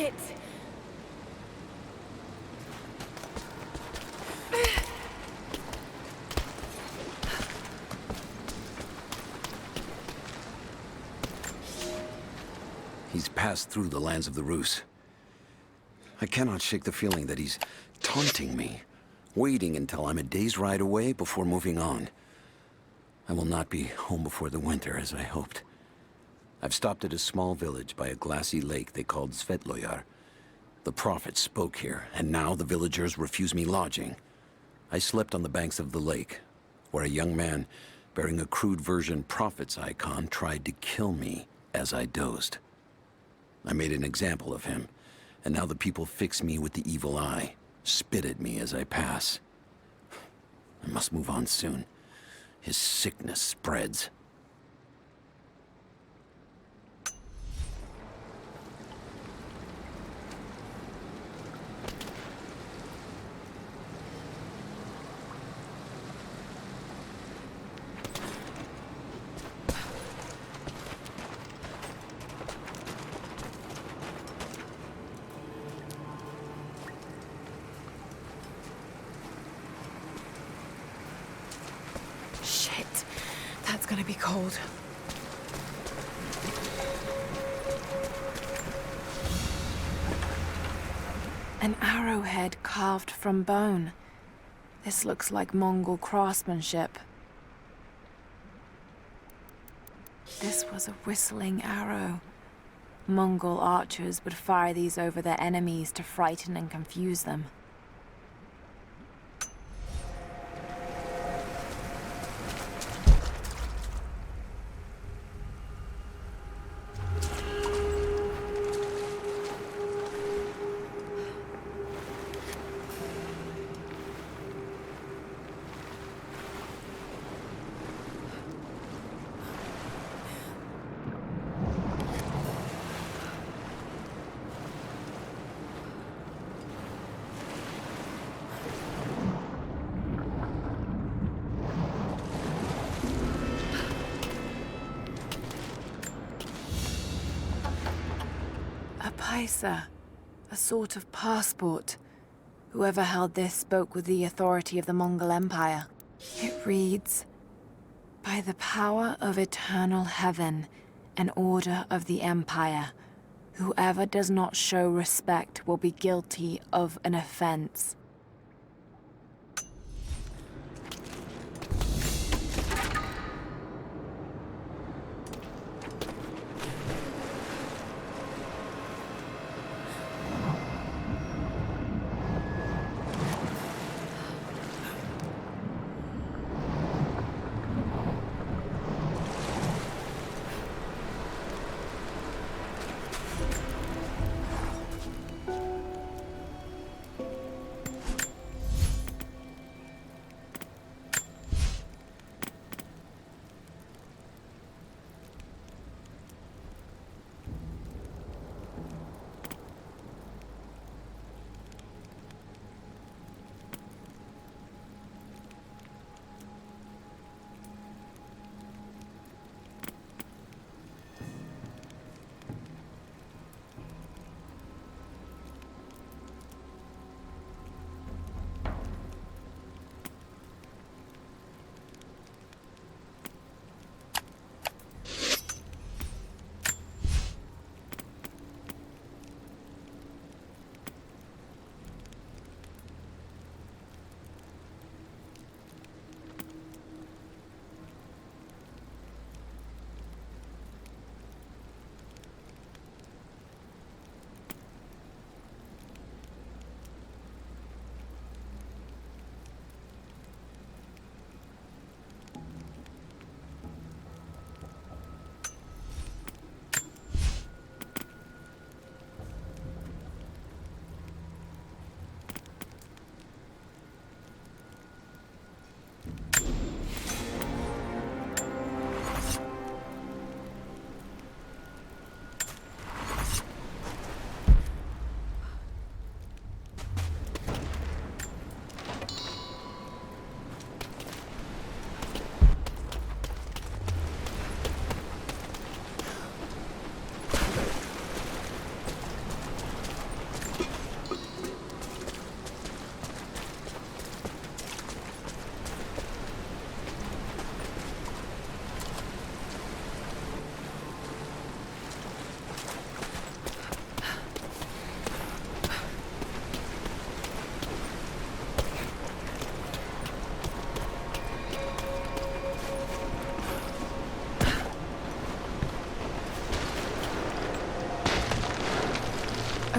Shit! He's passed through the lands of the Rus. I cannot shake the feeling that he's taunting me, waiting until I'm a day's ride away before moving on. I will not be home before the winter, as I hoped. I've stopped at a small village by a glassy lake they called Svetloyar. The prophet spoke here, and now the villagers refuse me lodging. I slept on the banks of the lake, where a young man bearing a crude version prophet's icon tried to kill me as I dozed. I made an example of him, and now the people fix me with the evil eye, spit at me as I pass. I must move on soon. His sickness spreads. That's gonna be cold. An arrowhead carved from bone. This looks like Mongol craftsmanship. This was a whistling arrow. Mongol archers would fire these over their enemies to frighten and confuse them. A sort of passport. Whoever held this spoke with the authority of the Mongol Empire. It reads, "By the power of eternal heaven and order of the Empire, whoever does not show respect will be guilty of an offense."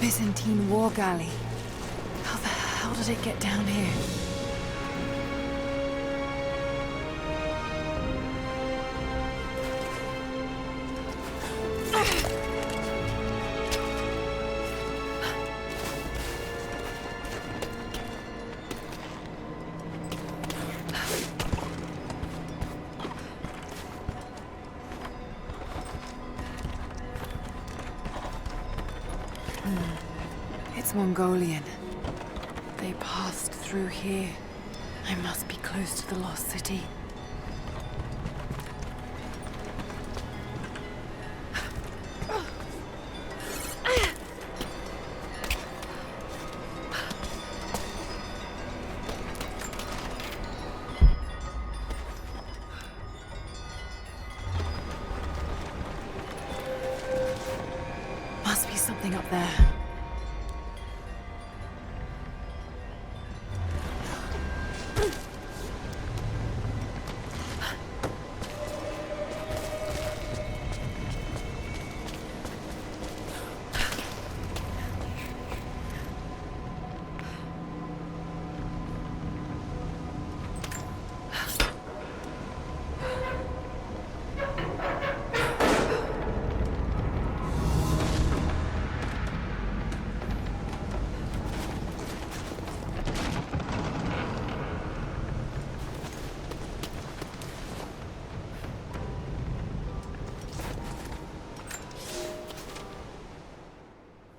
Byzantine war galley. How the hell did it get down here? It's Mongolian. They passed through here. I must be close to the lost city. Must be something up there.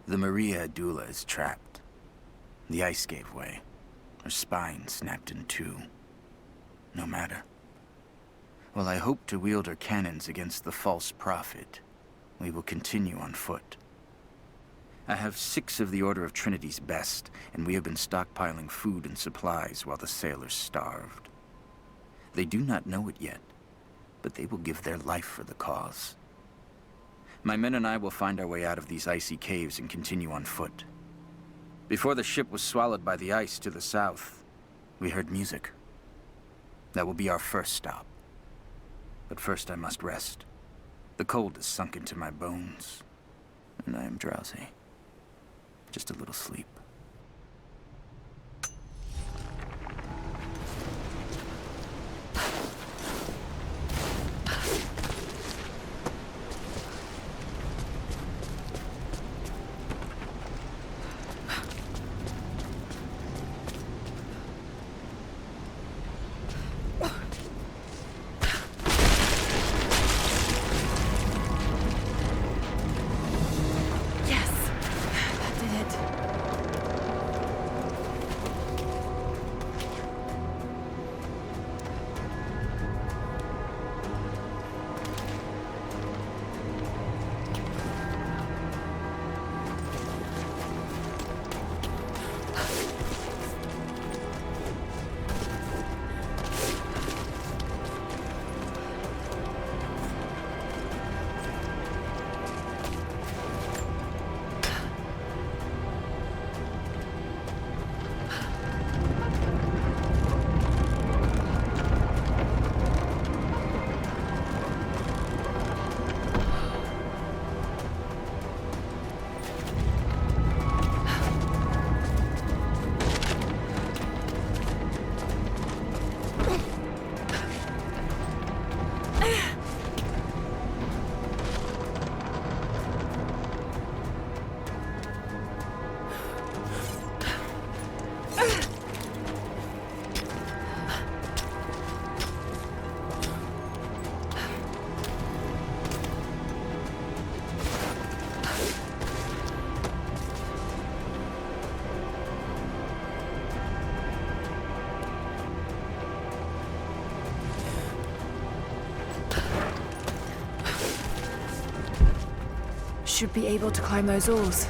The Maria Adula is trapped. The ice gave way. Her spine snapped in two. No matter. While I hope to wield her cannons against the false prophet, we will continue on foot. I have 6 of the Order of Trinity's best, and we have been stockpiling food and supplies while the sailors starved. They do not know it yet, but they will give their life for the cause. My men and I will find our way out of these icy caves and continue on foot. Before the ship was swallowed by the ice to the south, we heard music. That will be our first stop. But first I must rest. The cold has sunk into my bones, and I am drowsy. Just a little sleep. Should be able to climb those oars.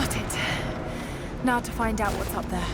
Got it. Now to find out what's up there.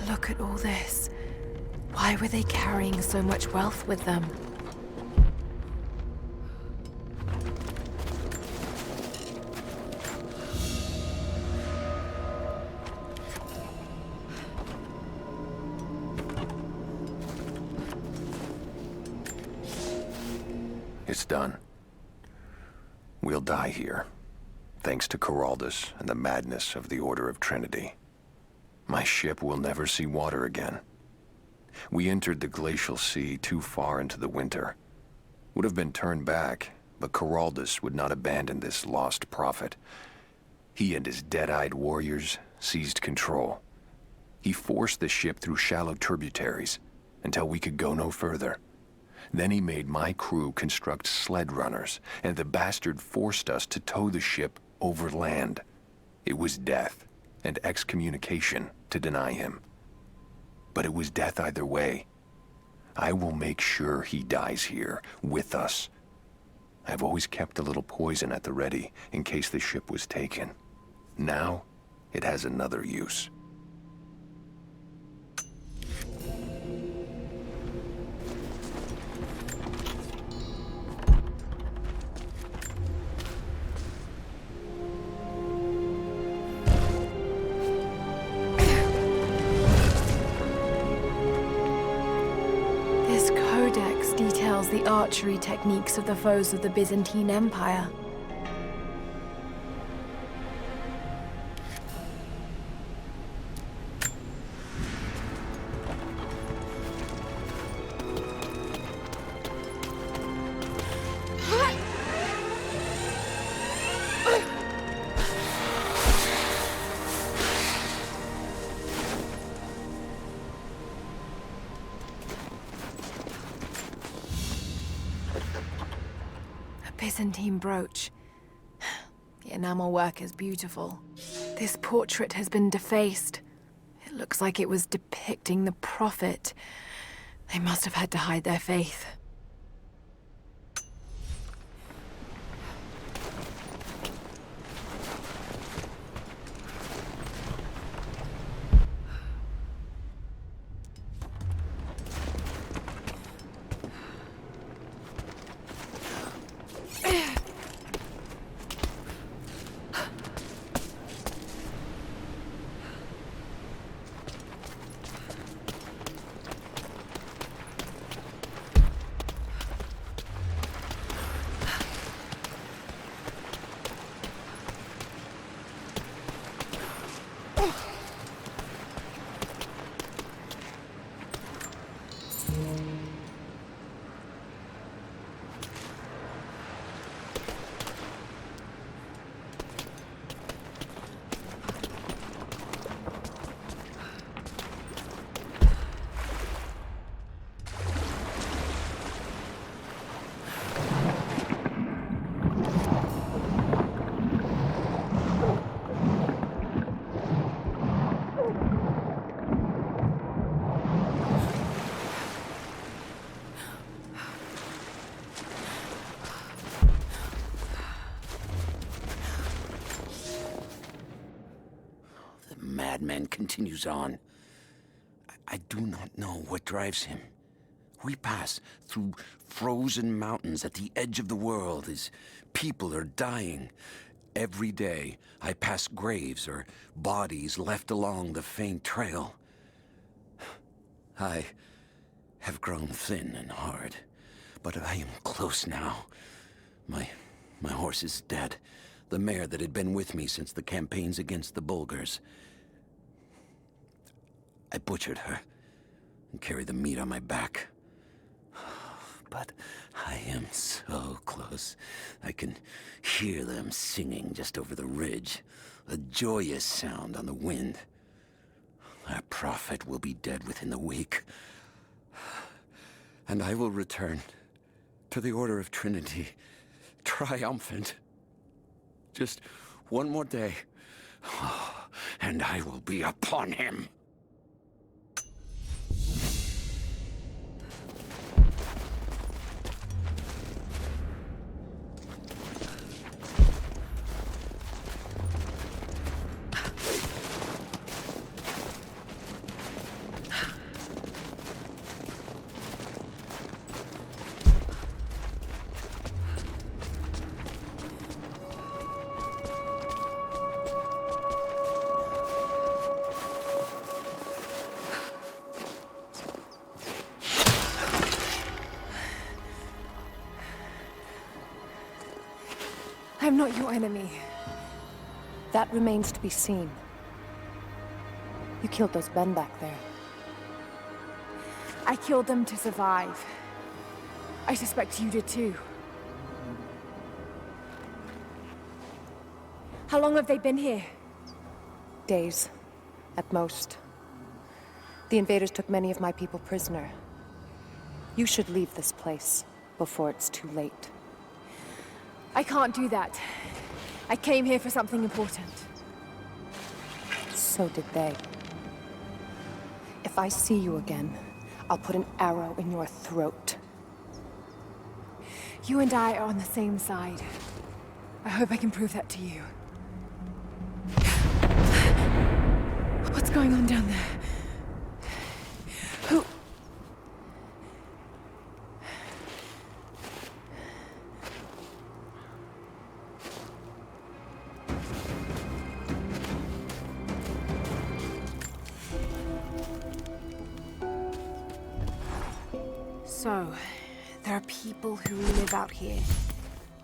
Look at all this. Why were they carrying so much wealth with them? It's done. We'll die here, thanks to Coraldus and the madness of the Order of Trinity. My ship will never see water again. We entered the glacial sea too far into the winter. Would have been turned back, but Coraldus would not abandon this lost prophet. He and his dead-eyed warriors seized control. He forced the ship through shallow tributaries until we could go no further. Then he made my crew construct sled runners, and the bastard forced us to tow the ship over land. It was death and excommunication to deny him. But it was death either way. I will make sure he dies here, with us. I've always kept a little poison at the ready, in case the ship was taken. Now, it has another use. Details the archery techniques of the foes of the Byzantine Empire. Byzantine brooch. The enamel work is beautiful. This portrait has been defaced. It looks like it was depicting the prophet. They must have had to hide their faith. Madman continues on. I do not know what drives him. We pass through frozen mountains at the edge of the world as people are dying. Every day, I pass graves or bodies left along the faint trail. I have grown thin and hard, but I am close now. My horse is dead. The mare that had been with me since the campaigns against the Bulgars. I butchered her and carried the meat on my back. But TODOS. I can hear them singing just over the ridge, a joyous sound on the wind. Our prophet will be dead within the week, and I will return to the Order of Trinity, triumphant. Just one more day, and I will be upon him. I'm not your enemy. That remains to be seen. You killed those men back there. I killed them to survive. I suspect you did too. How long have they been here? Days, at most. The invaders took many of my people prisoner. You should leave this place before it's too late. I can't do that. I came here for something important. So did they. If I see you again, I'll put an arrow in your throat. You and I are on the same side. I hope I can prove that to you. What's going on down there? Who... So, there are people who live out here,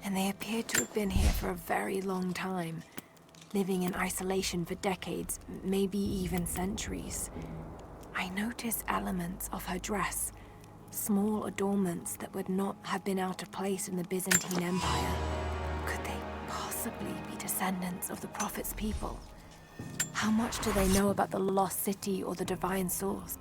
and they appear to have been here for a very long time, living in isolation for decades, maybe even centuries. I notice elements of her dress, small adornments that would not have been out of place in the Byzantine Empire. Could they possibly be descendants of the Prophet's people? How much do they know about the lost city or the divine source?